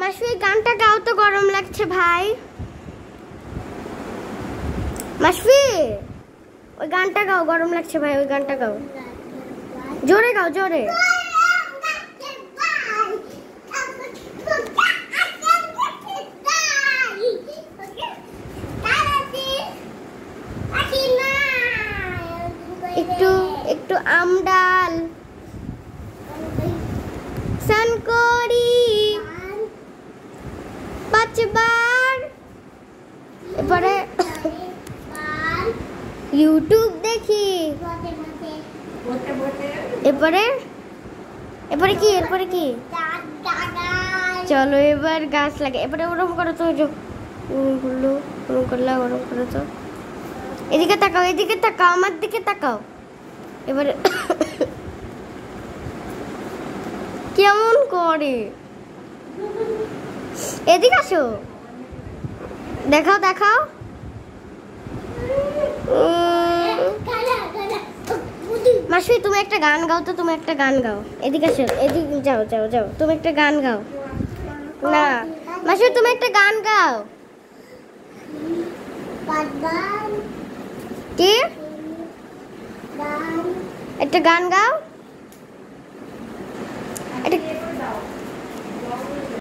মাসুই গানটা গাও তো, গরম লাগছে ভাই। মাসুই ওই গানটা গাও, গরম লাগছে ভাই, ওই গানটা গাও, জোরে গাও, জোরে। একটু একটু আমডাল সান করি 5 বার, এরপরে ইউটিউব দেখি, এরপরে এরপরে কি, এরপরে কি, চলো এবার গাছ লাগে। এবারে ওরম করো তো, ওরম করলা, ওরম করো তো, এদিকে তাকাও, এদিকে তাকাও, আমার দিকে তাকাও। এবারে কেমন করে, এদিকে আসো, দেখাও দেখাও। মাসি তুমি একটা গান গাও তো, তুমি একটা গান গাও, এদিকে আসো, এদিকে যাও যাও যাও, তুমি একটা গান গাও না। মাসি তুমি একটা গান গাও। কি একটা গান গাও।